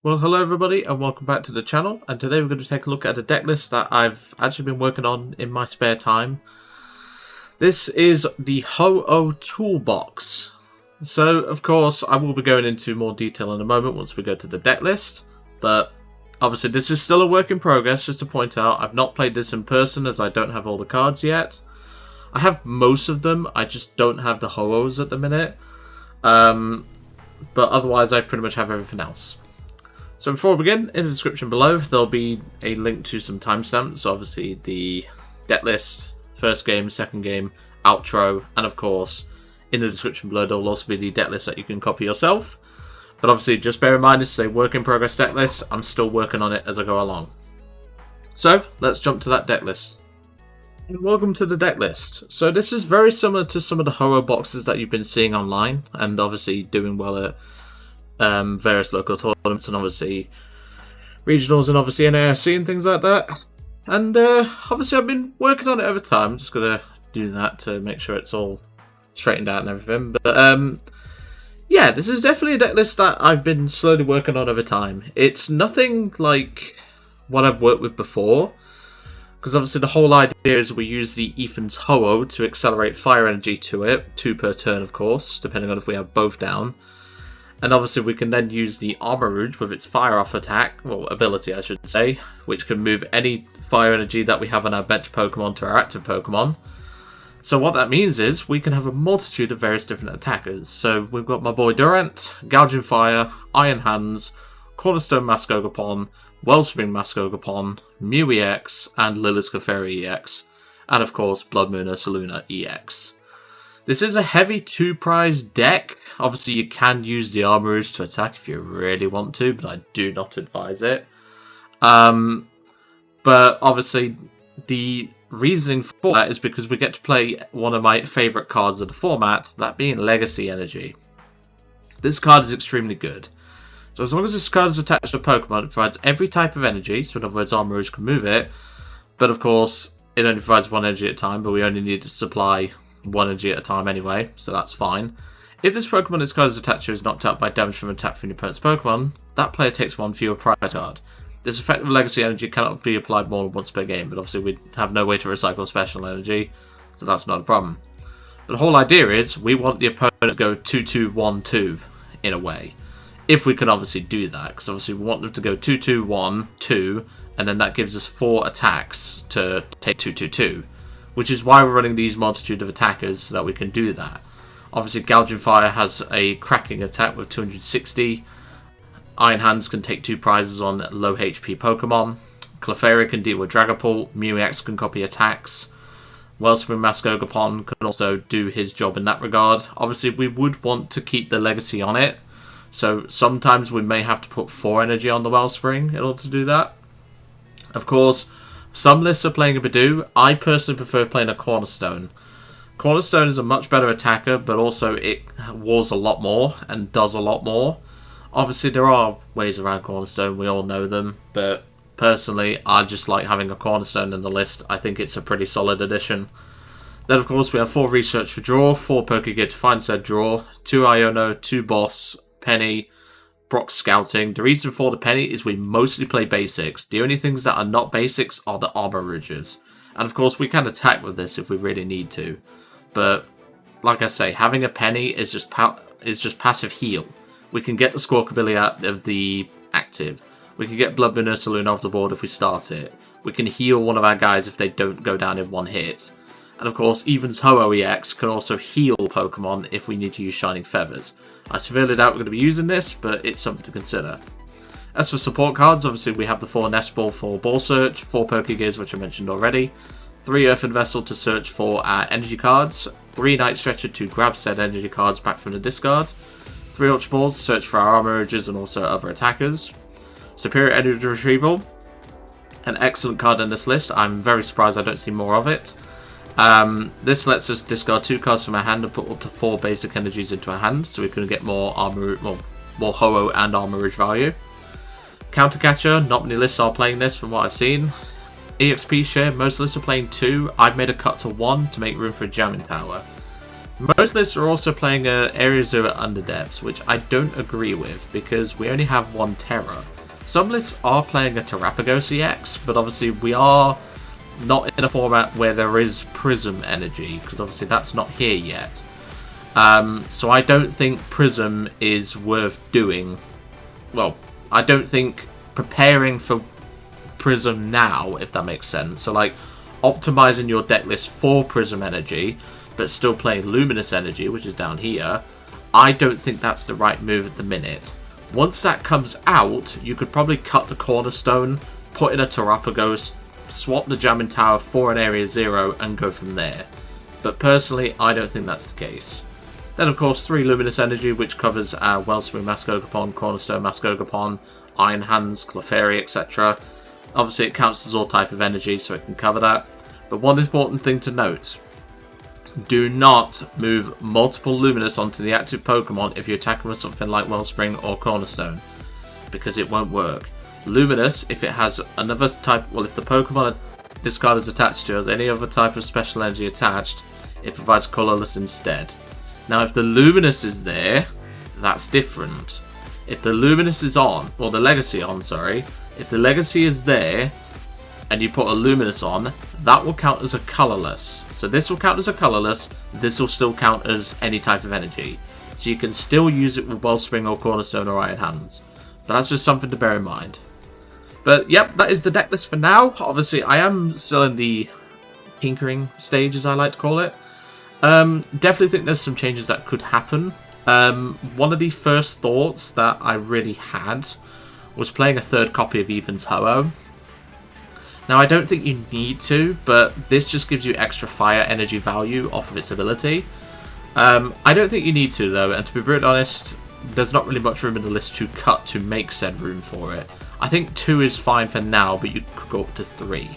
Well, hello everybody and welcome back to the channel, and today we're going to take a look at a deck list that I've actually been working on in my spare time. This is the Ho-Oh Toolbox. So, of course, I will be going into more detail in a moment once we go to the deck list, but obviously this is still a work in progress. Just to point out, I've not played this in person as I don't have all the cards yet. I have most of them, I just don't have the Ho-Ohs at the minute, but otherwise I pretty much have everything else. So before we begin, in the description below, there'll be a link to some timestamps. So obviously the deck list, first game, second game, outro, and of course, in the description below, there'll also be the deck list that you can copy yourself. But obviously, just bear in mind, this is a work in progress deck list. I'm still working on it as I go along. So let's jump to that deck list. And welcome to the deck list. So this is very similar to some of the Ho-Oh boxes that you've been seeing online, and obviously doing well at various local tournaments and obviously regionals and obviously NASC and things like that. And obviously I've been working on it over time. I'm just going to do that to make sure it's all straightened out and everything. But yeah, this is definitely a deck list that I've been slowly working on over time. It's nothing like what I've worked with before, because obviously the whole idea is we use the Ethan's Ho-Oh to accelerate fire energy to it, 2 per turn of course, depending on if we have both down. And obviously we can then use the Armarouge with its fire off attack, well ability I should say, which can move any fire energy that we have on our bench Pokemon to our active Pokemon. So what that means is we can have a multitude of various different attackers. So we've got my boy Durant, Gouging Fire, Iron Hands, Cornerstone Mask Ogerpon, Wellspring Mask Ogerpon, Mew EX, and Lillie's Clefairy EX. And of course Bloodmoon Ursaluna EX. This is a heavy 2-prize deck. Obviously, you can use the Armarouge to attack if you really want to, but I do not advise it. But obviously, the reasoning for that is because we get to play one of my favourite cards of the format, that being Legacy Energy. This card is extremely good. So as long as this card is attached to a Pokemon, it provides every type of energy, so in other words, Armarouge can move it. But of course, it only provides 1 energy at a time, but we only need to supply 1 energy at a time anyway, so that's fine. If this Pokemon this card is attached to is knocked out by damage from attack from your opponent's Pokemon, that player takes 1 fewer prize card. This effective legacy energy cannot be applied more than once per game, but obviously we have no way to recycle special energy, so that's not a problem. But the whole idea is we want the opponent to go 2-2-1-2 in a way. If we can obviously do that, because obviously we want them to go 2-2-1-2, and then that gives us 4 attacks to take 2-2-2. Which is why we're running these multitude of attackers, so that we can do that. Obviously, Gouging Fire has a cracking attack with 260. Iron Hands can take 2 prizes on low HP Pokemon. Clefairy can deal with Dragapult. Mew EX can copy attacks. Wellspring Mask Ogerpon can also do his job in that regard. Obviously, we would want to keep the legacy on it. So sometimes we may have to put 4 energy on the Wellspring in order to do that. Of course, some lists are playing a Bidoof. I personally prefer playing a Cornerstone. Cornerstone is a much better attacker, but also it wars a lot more and does a lot more. Obviously, there are ways around Cornerstone. We all know them. But personally, I just like having a Cornerstone in the list. I think it's a pretty solid addition. Then, of course, we have 4 Research for Draw, 4 Pokégear to find said draw, 2 Iono, 2 Boss, Penny, Brock Scouting. The reason for the Penny is we mostly play basics. The only things that are not basics are the Armarouges. And of course we can attack with this if we really need to. But like I say, having a Penny is just passive heal. We can get the Squawkabilly out of the active. We can get Bloodmoon Ursaluna off the board if we start it. We can heal one of our guys if they don't go down in 1 hit. And of course, Even's Ho-Oh EX can also heal Pokemon if we need to use Shining Feathers. I severely doubt we're going to be using this, but it's something to consider. As for support cards, obviously we have the 4 Nest Ball for Ball Search, 4 Pokégears, which I mentioned already, 3 Earthen Vessel to search for our energy cards, 3 Night Stretcher to grab said energy cards back from the discard, 3 Ultra Balls to search for our Armarouges and also other attackers, Superior Energy Retrieval, an excellent card in this list. I'm very surprised I don't see more of it. This lets us discard 2 cards from our hand and put up to 4 basic energies into our hand, so we can get more more Ho-Oh and Armarouge value. Counter Catcher, not many lists are playing this from what I've seen. EXP share, most lists are playing 2. I've made a cut to 1 to make room for a Jamming Tower. Most lists are also playing Area 0 Underdepths, which I don't agree with because we only have 1 Terror. some lists are playing a Terapagos EX, but obviously we are not in a format where there is Prism energy, because obviously that's not here yet. So I don't think Prism is worth doing. Well, I don't think preparing for Prism now, if that makes sense. So like optimizing your deck list for Prism energy, but still playing Luminous energy, which is down here, I don't think that's the right move at the minute. Once that comes out, you could probably cut the Cornerstone, put in a Terapagos, swap the Jamming Tower for an Area 0 and go from there. But personally, I don't think that's the case. Then of course 3 Luminous Energy, which covers our Wellspring Mask Ogerpon, Cornerstone Mask Ogerpon, Iron Hands, Clefairy, etc. Obviously it counts as all type of energy, so it can cover that. But one important thing to note, do not move multiple Luminous onto the active Pokemon if you're attacking with something like Wellspring or Cornerstone, because it won't work. Luminous, if it has another type, well, if the Pokemon this card is attached to has any other type of special energy attached, it provides colorless instead. Now, if the Luminous is there, that's different. If the Luminous is on, or the Legacy on, sorry, if the Legacy is there and you put a Luminous on, that will count as a colorless. So this will count as a colorless, this will still count as any type of energy. So you can still use it with Wellspring or Cornerstone or Iron Hands. But that's just something to bear in mind. But yep, that is the deck list for now. Obviously, I am still in the tinkering stage, as I like to call it. Definitely think there's some changes that could happen. One of the first thoughts that I really had was playing a third copy of Ethan's Ho-Oh. Now, I don't think you need to, but this just gives you extra fire energy value off of its ability. I don't think you need to, though, and to be brutally honest, there's not really much room in the list to cut to make said room for it. I think 2 is fine for now, but you could go up to 3.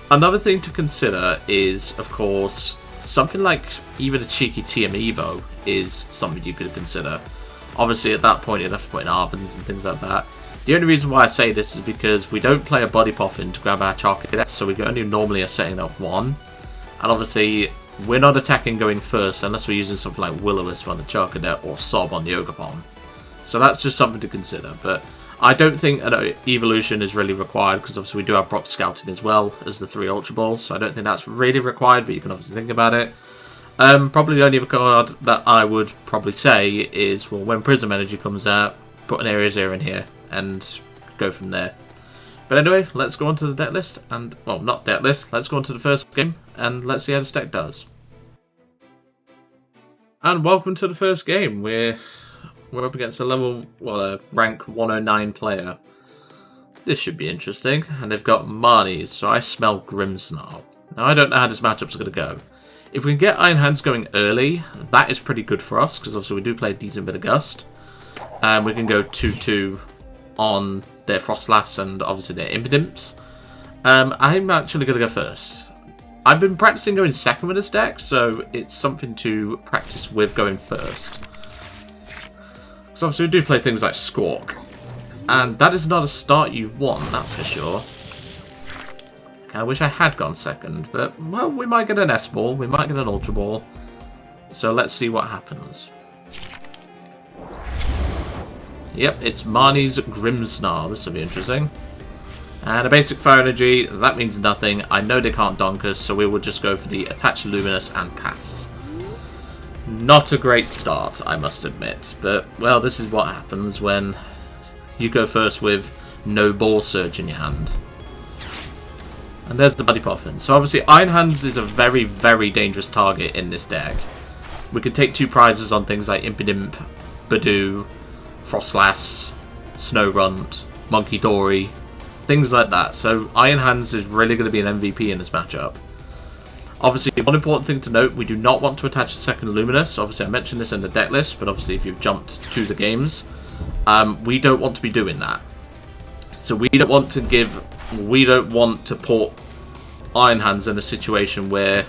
Another thing to consider is, of course, something like even a cheeky TM Evo is something you could consider. Obviously, at that point, you'd have to put in Arbans and things like that. The only reason why I say this is because we don't play a Body Pop in to grab our Charcadet, so we only normally are setting up 1. And obviously, we're not attacking going first unless we're using something like Will-O-Wisp on the Charcadet or Sob on the Ogerpon. So that's just something to consider. But I don't think an evolution is really required, because obviously we do have Brock Scouting as well as the 3 Ultra Balls, so I don't think that's really required, but you can obviously think about it. Probably the only other card that I would probably say is, well, when Prism Energy comes out, put an Area 0 in here and go from there. But anyway, let's go on to the deck list, and, well, not deck list, let's go on to the first game, and let's see how this deck does. And welcome to the first game. We're up against a rank 109 player. This should be interesting. And they've got Marnies, so I smell Grimmsnarl. Now, I don't know how this matchup's going to go. If we can get Iron Hands going early, that is pretty good for us, because obviously we do play a decent bit of Gust. And we can go 2-2 on their Frostlass and obviously their Impidimps. I'm actually going to go first. I've been practicing going second with this deck, so it's something to practice with going first. So obviously we do play things like Squawk, and that is not a start you want, that's for sure. I wish I had gone second, but, well, we might get a Nest Ball, we might get an Ultra Ball, so let's see what happens. Yep, it's Marnie's Grimmsnarl, this will be interesting. And a basic Fire Energy, that means nothing, I know they can't donk us, so we will just go for the Attach Luminous and pass. Not a great start, I must admit, but, well, this is what happens when you go first with no Ball Surge in your hand. And there's the Buddy Poffin. So obviously Iron Hands is a very, very dangerous target in this deck. We could take 2 prizes on things like Impidimp, Badoo, Frostlass, Snowrunt, Monkey Dory, things like that. So Iron Hands is really going to be an MVP in this matchup. Obviously, one important thing to note, we do not want to attach a second Luminous. Obviously, I mentioned this in the deck list, but obviously if you've jumped to the games, we don't want to be doing that. So we don't want to put Iron Hands in a situation where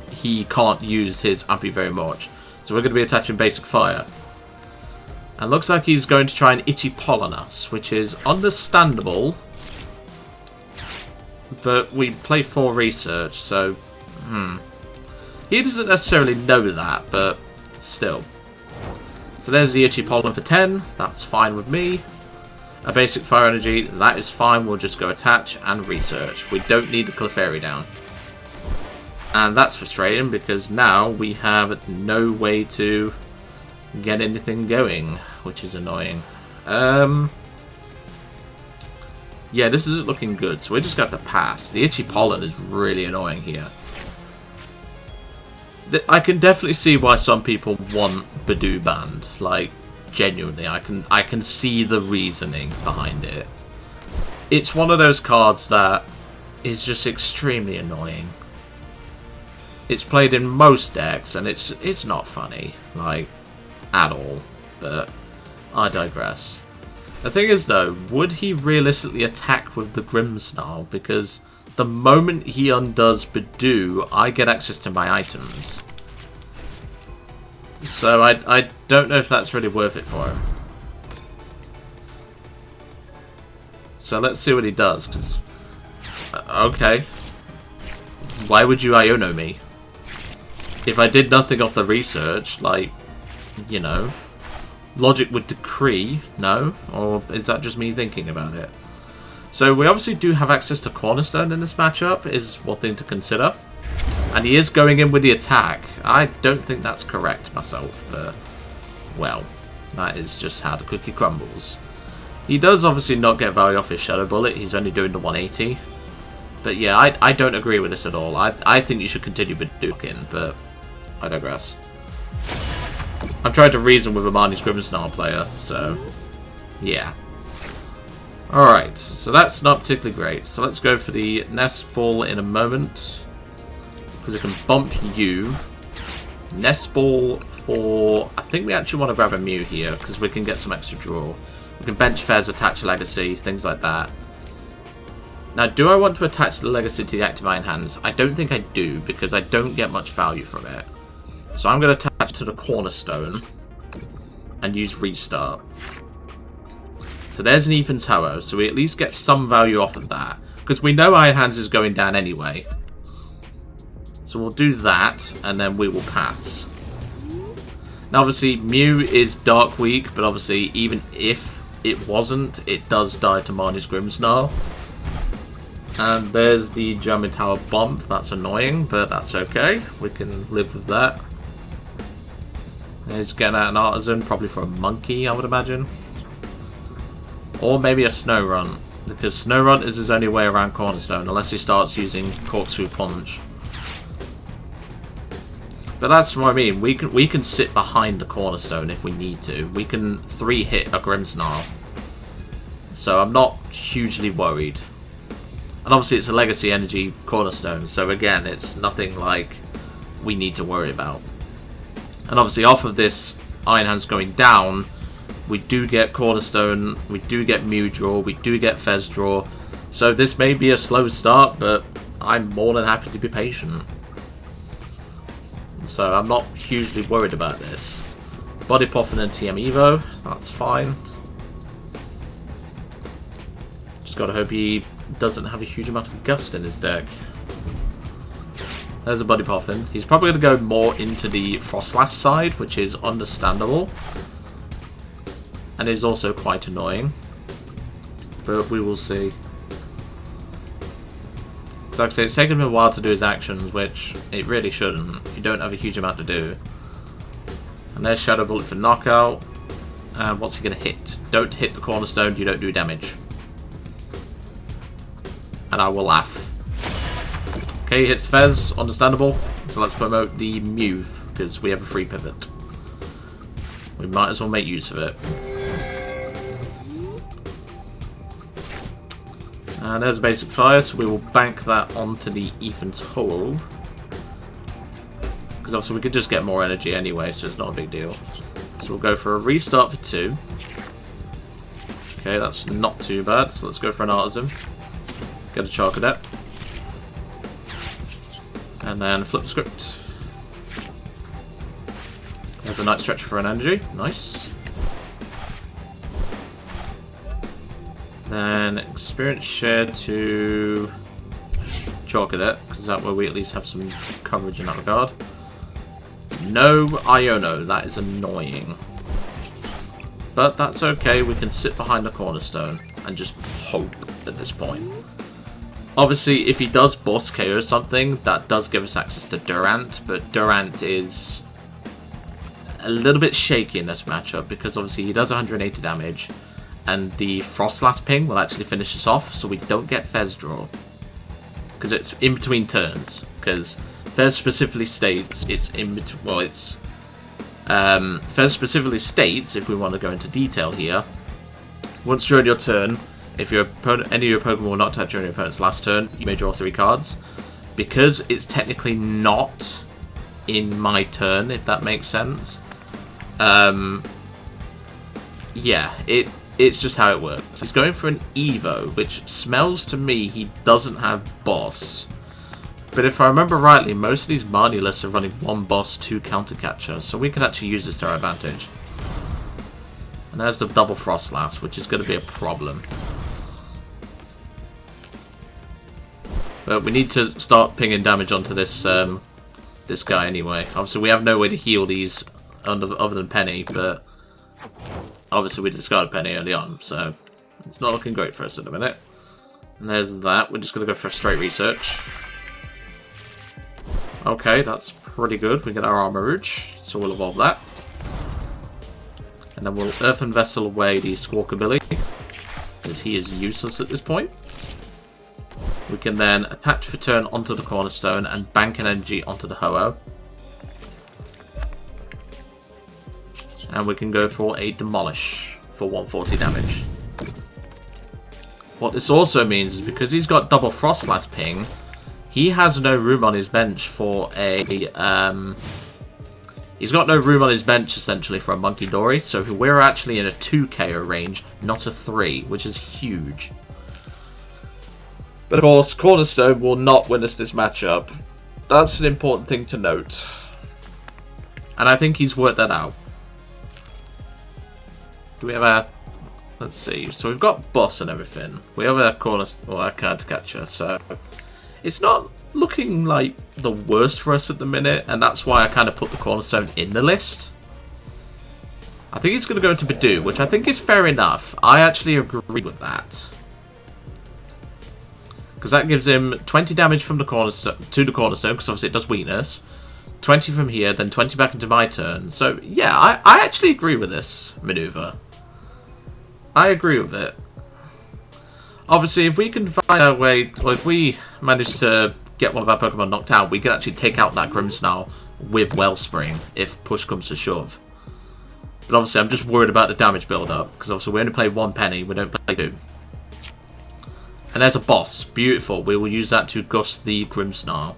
he can't use his Appy very much. So we're going to be attaching Basic Fire. And looks like he's going to try and Itchy Pollen us, which is understandable. But we play 4 research, so he doesn't necessarily know that, but still. So there's the Itchy Pollen for 10. That's fine with me. a basic fire energy, that is fine. We'll just go attach and research. We don't need the Clefairy down. And that's frustrating because now we have no way to get anything going, which is annoying. Yeah, this isn't looking good, so we just got to pass. The itchy pollen is really annoying here. I can definitely see why some people want Badoo banned. Like, genuinely, I can see the reasoning behind it. It's one of those cards that is just extremely annoying. It's played in most decks, and it's not funny, like, at all. But I digress. The thing is, though, would he realistically attack with the Grimmsnarl? Because the moment he undoes Badoo, I get access to my items. So I don't know if that's really worth it for him. So let's see what he does, because... okay. Why would you Iono me? If I did nothing off the research, like, you know... logic would decree, no? Or is that just me thinking about it? So we obviously do have access to Cornerstone in this matchup, is one thing to consider. And he is going in with the attack. I don't think that's correct myself, but... well, that is just how the cookie crumbles. He does obviously not get value off his Shadow Bullet, he's only doing the 180. But yeah, I don't agree with this at all. I think you should continue with Dukin, but I digress. I'm trying to reason with a Marnie's Grimmsnarl player, so yeah. Alright, so that's not particularly great. So let's go for the Nest Ball in a moment. Because we can bump you. Nest Ball for... I think we actually want to grab a Mew here, because we can get some extra draw. We can bench Fez, attach Legacy, things like that. Now, do I want to attach the Legacy to the Active Iron Hands? I don't think I do, because I don't get much value from it. So I'm going to attach it to the Cornerstone and use Restart. So there's an Ethan's Ho-Oh, so we at least get some value off of that. Because we know Iron Hands is going down anyway. So we'll do that, and then we will pass. Now obviously, Mew is Dark Weak, but obviously even if it wasn't, it does die to Marnie's Grimmsnarl. And there's the German Tower Bump. That's annoying, but that's okay. We can live with that. He's getting out an Artisan, probably for a Monkey, I would imagine. Or maybe a Snow Run, because Snow Run is his only way around Cornerstone, unless he starts using Corkscrew Punch. But that's what I mean, we can sit behind the Cornerstone if we need to. We can 3-hit a Grimmsnarl. So I'm not hugely worried. And obviously it's a Legacy Energy Cornerstone, so again, it's nothing like we need to worry about. And obviously off of this Iron Hands going down, we do get Cornerstone, we do get Mew draw, we do get Fez draw. So this may be a slow start, but I'm more than happy to be patient. So I'm not hugely worried about this. Body Puffin and TM Evo, that's fine. Just gotta hope he doesn't have a huge amount of Gust in his deck. There's a Body Puffin. He's probably going to go more into the Frostlass side, which is understandable. And is also quite annoying. But we will see. So like I say, it's taken him a while to do his actions, which it really shouldn't. You don't have a huge amount to do. And there's Shadow Bullet for knockout. And what's he going to hit? Don't hit the Cornerstone, you don't do damage. And I will laugh. Okay, he hits Fez, understandable. So let's promote the Mew, because we have a free pivot. We might as well make use of it. And there's a basic fire, so we will bank that onto the Ethan's Ho-Oh. Because obviously we could just get more energy anyway, so it's not a big deal. So we'll go for a restart for 2. Okay, that's not too bad, so let's go for an Artisan. Get a Charcadet. And then flip the script. There's a Night Stretcher for an energy. Nice. Then experience share to Charcadet, because that way we at least have some coverage in that regard. No Iono, that is annoying. But that's okay, we can sit behind the Cornerstone and just hope at this point. Obviously, if he does boss KO something, that does give us access to Durant, but Durant is a little bit shaky in this matchup because obviously he does 180 damage, and the Frostlass ping will actually finish us off, so we don't get Fez draw. Because it's in between turns, because Fez specifically states it's in between, well, it's Fez specifically states, if we want to go into detail here, once during your turn, if your opponent, any of your Pokemon were knocked out during your opponent's last turn, you may draw 3 cards. Because it's technically not in my turn, if that makes sense. Yeah, it's just how it works. He's going for an Evo, which smells to me he doesn't have boss. But if I remember rightly, most of these Marnie lists are running 1 boss, 2 counter catcher, so we can actually use this to our advantage. And there's the double Frostlass, which is going to be a problem. But we need to start pinging damage onto this this guy anyway. Obviously, we have no way to heal these other than Penny, but obviously we discarded Penny early on, so it's not looking great for us at the minute. And there's that. We're just going to go for a straight research. Okay, that's pretty good. We get our Armarouge, so we'll evolve that. And then we'll Earthen Vessel away the Squawkabilly, because he is useless at this point. We can then attach for turn onto the Cornerstone and bank an energy onto the Ho-Oh. And we can go for a Demolish for 140 damage. What this also means is because he's got double Frostlass ping, he has no room on his bench for a... he's got no room on his bench, essentially, for a Monkey Dory. So we're actually in a 2 KO range, not a 3, which is huge. But of course, Cornerstone will not win us this matchup. That's an important thing to note. And I think he's worked that out. Do we have a... Let's see. So we've got boss and everything. We have a Cornerstone, or a card to catcher, so... It's not looking like the worst for us at the minute, and that's why I kind of put the Cornerstone in the list. I think he's going to go into Bidoof, which I think is fair enough. I actually agree with that. Because that gives him 20 damage from the Cornerstone to the Cornerstone, because obviously it does weakness. 20 from here, then 20 back into my turn. So, yeah, I actually agree with this maneuver. I agree with it. Obviously, if we can find a way, or if we manage to get one of our Pokemon knocked out, we can actually take out that Grimmsnarl with Wellspring, if push comes to shove. But obviously, I'm just worried about the damage build-up, because obviously we only play 1 Penny, we don't play 2. And there's a boss. Beautiful. We will use that to gust the Grimmsnarl.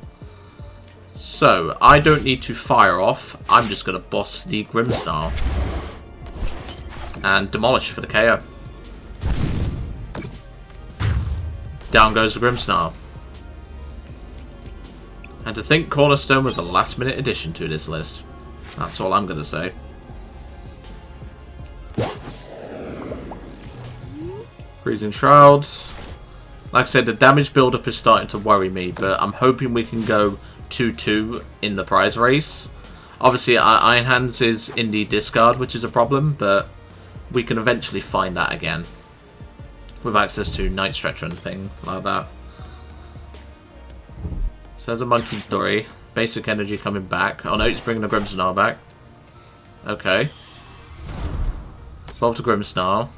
So, I don't need to fire off. I'm just going to boss the Grimmsnarl. And demolish for the KO. Down goes the Grimmsnarl. And to think Cornerstone was a last minute addition to this list. That's all I'm going to say. Freezing Shroud. Like I said, the damage build-up is starting to worry me, but I'm hoping we can go 2-2 in the prize race. Obviously, Iron Hands is in the discard, which is a problem, but we can eventually find that again. With access to Night Stretcher and things like that. So there's a Monkey Dory. Basic energy coming back. Oh no, it's bringing the Grimmsnarl back. Okay. Evolve to Grimmsnarl.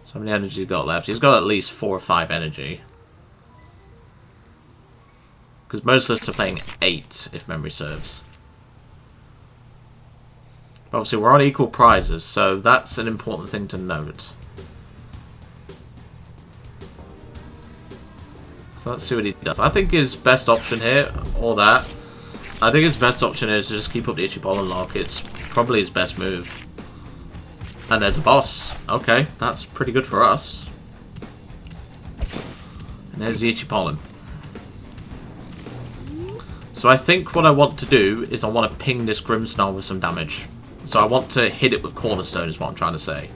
So how many energy he got left? He's got at least 4 or 5 energy. Because most lists are playing 8, if memory serves. Obviously, we're on equal prizes, so that's an important thing to note. So let's see what he does. I think his best option here, or that, I think his best option is to just keep up the Itchy Pollen lock. It's probably his best move. And there's a boss. Okay, that's pretty good for us. And there's the Itchy Pollen. So I think what I want to do is I want to ping this Grimmsnarl with some damage. So I want to hit it with Cornerstone is what I'm trying to say.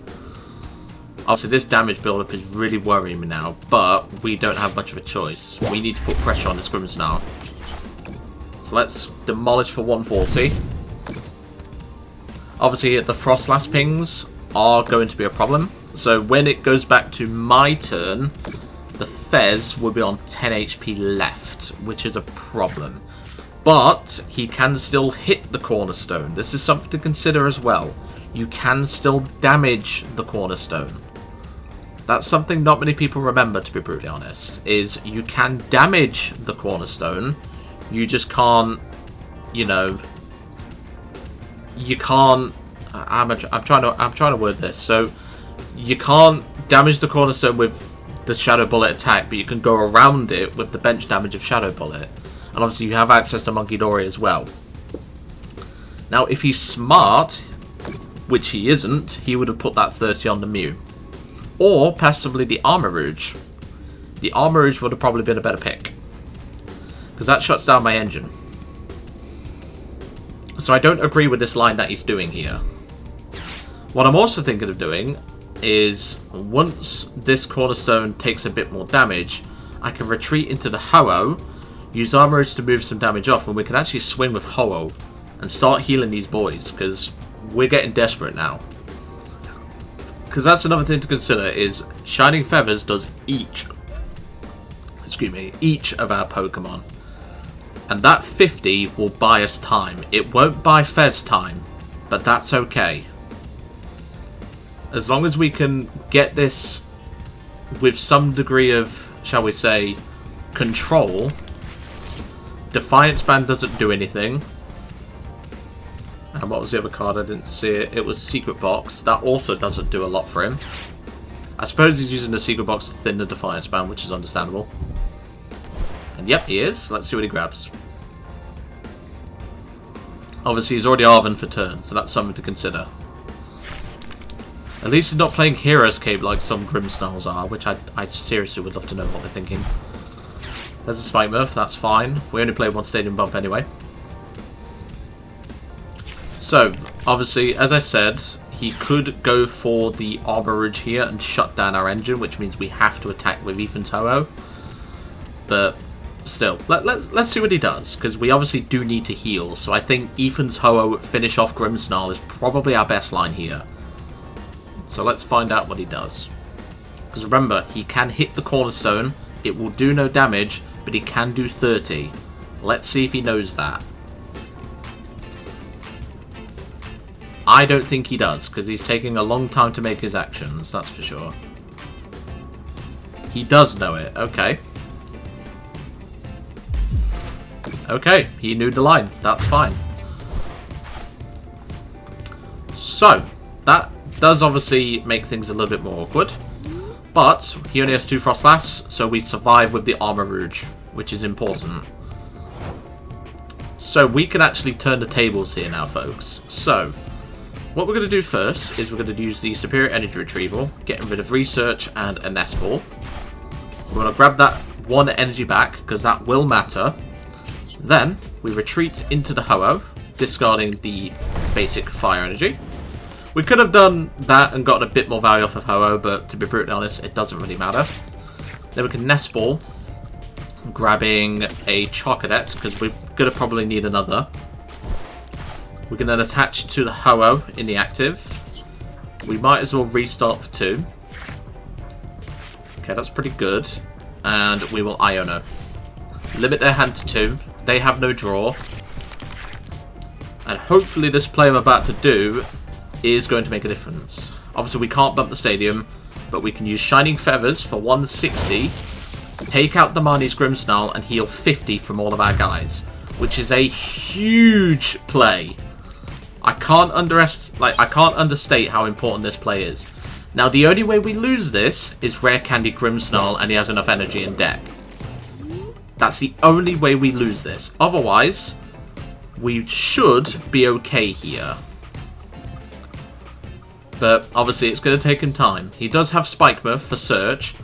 Obviously this damage build-up is really worrying me now, but we don't have much of a choice. We need to put pressure on this Grimmsnarl. So let's demolish for 140. Obviously, the Frostlass pings are going to be a problem. So when it goes back to my turn, the Fez will be on 10 HP left, which is a problem. But he can still hit the Cornerstone. This is something to consider as well. You can still damage the Cornerstone. That's something not many people remember, to be brutally honest, is you can damage the Cornerstone. You just can't, you know, you can't, I'm trying to word this. So you can't damage the Cornerstone with the Shadow Bullet attack, but you can go around it with the bench damage of Shadow Bullet. And obviously you have access to Monkey Dory as well. Now if he's smart, which he isn't, he would have put that 30 on the Mew. Or passively the Armarouge. The Armarouge would have probably been a better pick, because that shuts down my engine. So I don't agree with this line that he's doing here. What I'm also thinking of doing is, once this Cornerstone takes a bit more damage, I can retreat into the Ho-Oh, use Armarouge to move some damage off, and we can actually swing with Ho-Oh and start healing these boys, because we're getting desperate now. Because that's another thing to consider, is Shining Feathers does each of our Pokemon. And that 50 will buy us time. It won't buy Fez time, but that's okay. As long as we can get this with some degree of, shall we say, control. Defiance Band doesn't do anything. And what was the other card? I didn't see it. It was Secret Box. That also doesn't do a lot for him. I suppose he's using the Secret Box to thin the Defiance Band, which is understandable. And yep, he is. Let's see what he grabs. Obviously, he's already Arven for turn, so that's something to consider. At least he's not playing Hero's Cape like some Grimmsnarls are, which I seriously would love to know what they're thinking. There's a Spike Murph, that's fine. We only played one Stadium Bump anyway. So, obviously, as I said, he could go for the Armarouge here and shut down our engine, which means we have to attack with Ethan's Ho-Oh. But still, let's see what he does, because we obviously do need to heal. So I think Ethan's Ho-Oh finish off Grimmsnarl is probably our best line here. So let's find out what he does. Because remember, he can hit the Cornerstone. It will do no damage, but he can do 30. Let's see if he knows that. I don't think he does, because he's taking a long time to make his actions, that's for sure. He does know it, okay. Okay, he knew the line, that's fine. So, that does obviously make things a little bit more awkward. But, he only has 2 Frostlass, so we survive with the Armarouge, which is important. So, we can actually turn the tables here now, folks. So, what we're going to do first is we're going to use the Superior Energy Retrieval, getting rid of Research and a Nest Ball. We're going to grab that 1 energy back, because that will matter. Then, we retreat into the Ho-Oh, discarding the basic Fire Energy. We could have done that and gotten a bit more value off of Ho-Oh, but to be brutally honest, it doesn't really matter. Then we can Nest Ball, grabbing a Charcadet, because we're going to probably need another. We can then attach to the Ho-Oh in the active. We might as well restart for 2. Okay, that's pretty good. And we will Iono. Limit their hand to 2. They have no draw. And hopefully this play I'm about to do is going to make a difference. Obviously we can't bump the stadium, but we can use Shining Feathers for 160, take out the Marnie's Grimmsnarl, and heal 50 from all of our guys, which is a huge play. I can't understate how important this play is. Now the only way we lose this is Rare Candy Grimmsnarl and he has enough energy in deck. That's the only way we lose this. Otherwise, we should be okay here. But obviously it's going to take him time. He does have Spike Murph for search,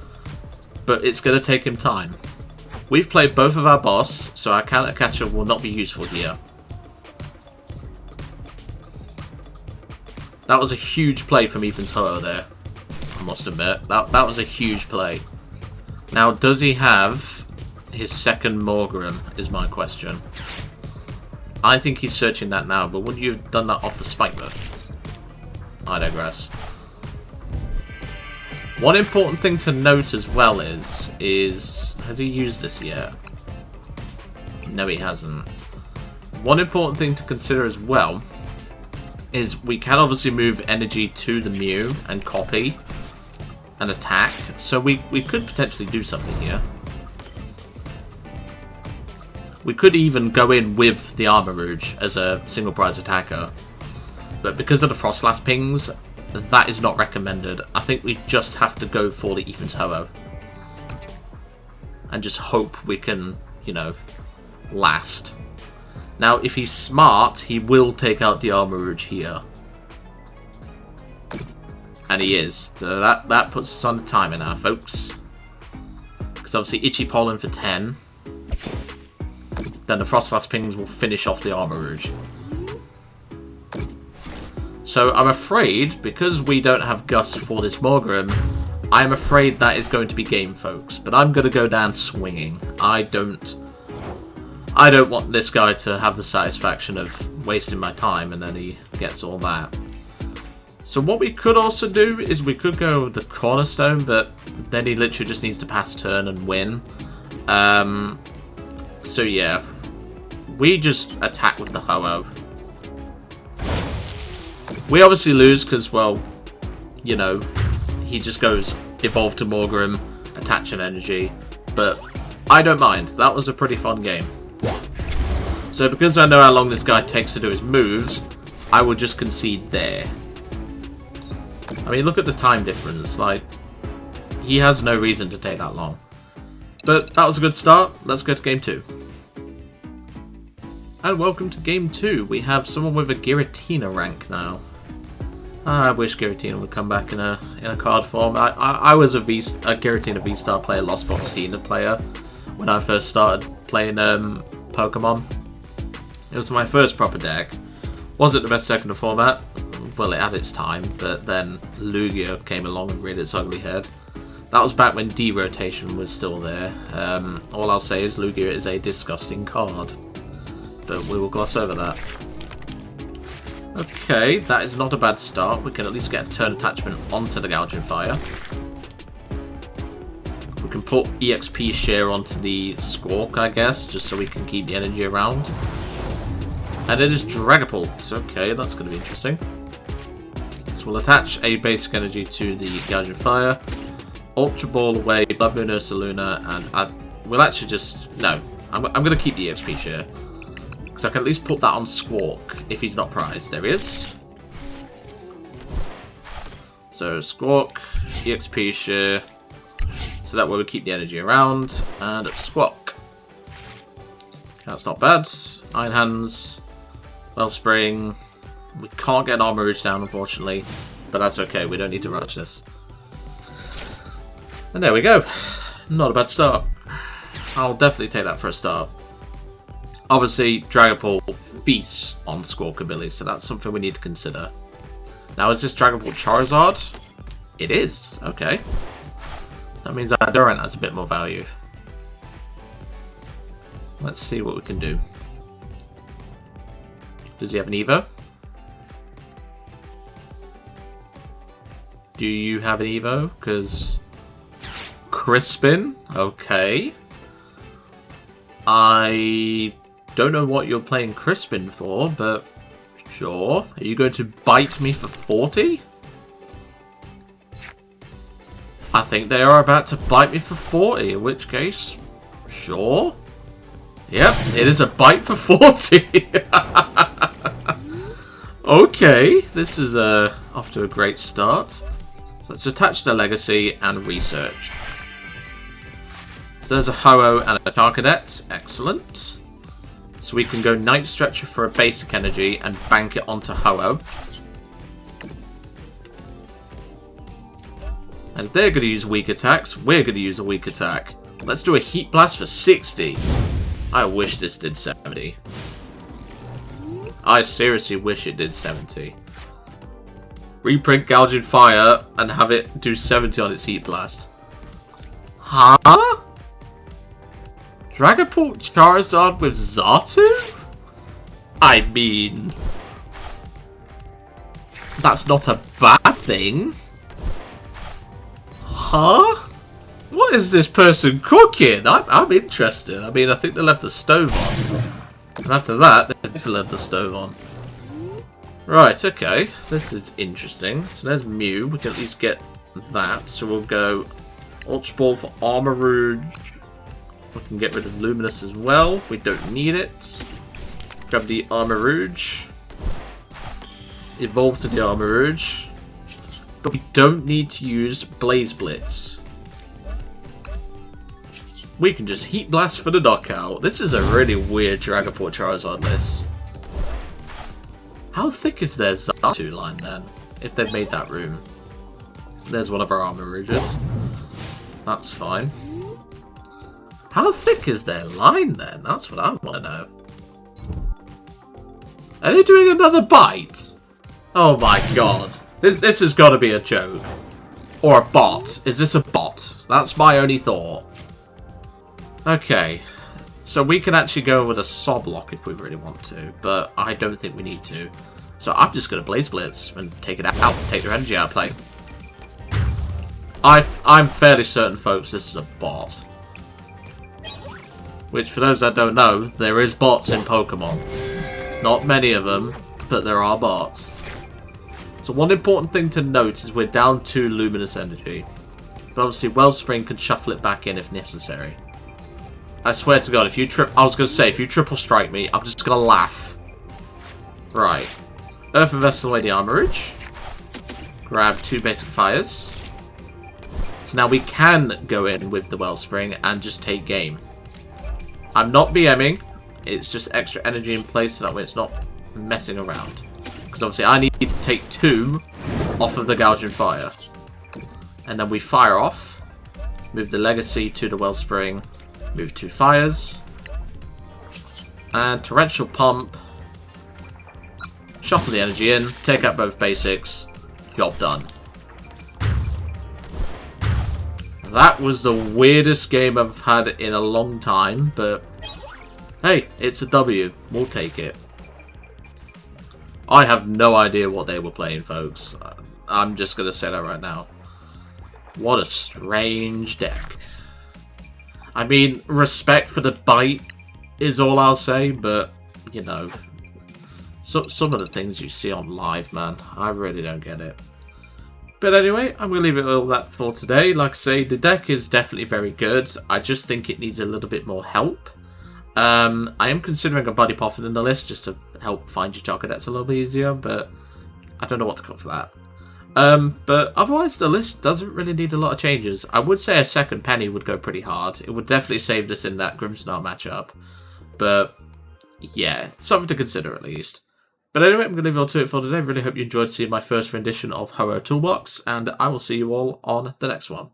but it's going to take him time. We've played both of our boss, so our counter catcher will not be useful here. That was a huge play from Ethan's Ho-Oh there, I must admit. That was a huge play. Now, does he have his second Morgrem, is my question. I think he's searching that now, but wouldn't you have done that off the Spike Murph? I digress. One important thing to note as well is has he used this yet? No, he hasn't. One important thing to consider as well is we can obviously move energy to the Mew and copy and attack, so we could potentially do something here. We could even go in with the Armarouge as a single prize attacker, but because of the Frostlass pings, that is not recommended. I think we just have to go for the Ethan's Ho-Oh and just hope we can, you know, last. Now, if he's smart, he will take out the Armarouge here. And he is. So that puts us on the timer now, folks. Because obviously Itchy Pollen for 10. Then the Frostlass pings will finish off the Armarouge. So I'm afraid, because we don't have Gust for this Morgrem, I'm afraid that is going to be game, folks. But I'm going to go down swinging. I don't want this guy to have the satisfaction of wasting my time and then he gets all that. So what we could also do is we could go with the Cornerstone, but then he literally just needs to pass turn and win. So yeah, we just attack with the Ho-Oh. We obviously lose because, well, you know, he just goes Evolve to Morgrem, attach an energy, but I don't mind. That was a pretty fun game. So because I know how long this guy takes to do his moves, I will just concede there. I mean, look at the time difference. Like, he has no reason to take that long. But that was a good start. Let's go to game 2. And welcome to game 2. We have someone with a Giratina rank now. I wish Giratina would come back in a card form. I was a Giratina V-Star player, Lost Box Tina player when I first started playing Pokemon. It was my first proper deck. Wasn't the best deck in the format. Well, it had its time, but then Lugia came along and reared its ugly head. That was back when D-Rotation was still there. All I'll say is Lugia is a disgusting card. But we will gloss over that. Okay, that is not a bad start. We can at least get a turn attachment onto the Gouging Fire. We can put EXP share onto the Squawk, I guess, just so we can keep the energy around. And it is Dragapult. Okay, that's going to be interesting. So we'll attach a basic energy to the Gouging Fire. Ultra Ball away, Bloodmoon Ursaluna, and we'll actually just... No, I'm going to keep the EXP share. Because I can at least put that on Squawk if he's not prized. There he is. So Squawk, EXP share. So that way we keep the energy around. And Squawk. That's not bad. Iron Hands. Wellspring. We can't get an Armarouge down, unfortunately. But that's okay. We don't need to rush this. And there we go. Not a bad start. I'll definitely take that for a start. Obviously, Dragapult feasts on Squawkabilly, so that's something we need to consider. Now, is this Dragapult Charizard? It is. Okay. That means our Durant has a bit more value. Let's see what we can do. Does he have an Evo? Do you have an Evo? Because... Crispin? Okay. I don't know what you're playing Crispin for, but sure. Are you going to bite me for 40? I think they are about to bite me for 40, in which case, sure. Yep, it is a bite for 40. Okay, this is off to a great start. So let's attach the Legacy and Research. So there's a Ho-Oh and a Charcadet. Excellent. So we can go Night Stretcher for a basic energy and bank it onto Ho-Oh. And they're going to use weak attacks. We're going to use a weak attack. Let's do a Heat Blast for 60. I wish this did 70. I seriously wish it did 70. Reprint Gouging Fire and have it do 70 on its Heat Blast. Huh? Dragapult Charizard with Xatu? I mean... That's not a bad thing. Huh? What is this person cooking? I'm interested. I mean, I think they left the stove on. And after that, they definitely left the stove on. Right, okay. This is interesting. So there's Mew. We can at least get that. So we'll go Ultra Ball for Armarouge. We can get rid of Luminous as well. We don't need it. Grab the Armarouge. Evolve to the Armarouge. But we don't need to use Blaze Blitz. We can just Heat Blast for the knockout. This is a really weird Dragapult Charizard list. How thick is their Xatu line then? If they've made that room. There's one of our Armarouges. That's fine. How thick is their line then? That's what I want to know. Are they doing another bite? Oh my god. This has got to be a joke. Or a bot. Is this a bot? That's my only thought. Okay. So we can actually go with a Soblock if we really want to. But I don't think we need to. So I'm just going to Blaze Blitz and take it out. Take their energy out of play. I'm fairly certain, folks, this is a bot. Which, for those that don't know, there is bots in Pokemon. Not many of them, but there are bots. So one important thing to note is we're down 2 Luminous Energy. But obviously Wellspring can shuffle it back in if necessary. I swear to god, if you if you triple strike me, I'm just gonna laugh. Right. Earthen Vessel away the Armarouge. Grab 2 basic fires. So now we can go in with the Wellspring and just take game. I'm not BMing. It's just extra energy in place so that way it's not messing around. Because obviously I need to take 2 off of the Gouging Fire. And then we fire off. Move the Legacy to the Wellspring. Move 2 fires. And Torrential Pump. Shuffle the energy in. Take out both basics. Job done. That was the weirdest game I've had in a long time, but hey, it's a W. We'll take it. I have no idea what they were playing, folks. I'm just going to say that right now. What a strange deck. I mean, respect for the bite is all I'll say, but, you know, some of the things you see on live, man, I really don't get it. But anyway, I'm going to leave it all that for today. Like I say, the deck is definitely very good. I just think it needs a little bit more help. I am considering a Buddy Poffin in the list just to help find your Charcadet a little bit easier, but I don't know what to cut for that. But otherwise, the list doesn't really need a lot of changes. I would say a second Penny would go pretty hard. It would definitely save this in that Grimmsnarl matchup. But yeah, something to consider at least. But anyway, I'm going to leave it all to it for today. I really hope you enjoyed seeing my first rendition of Ho-Oh Toolbox, and I will see you all on the next one.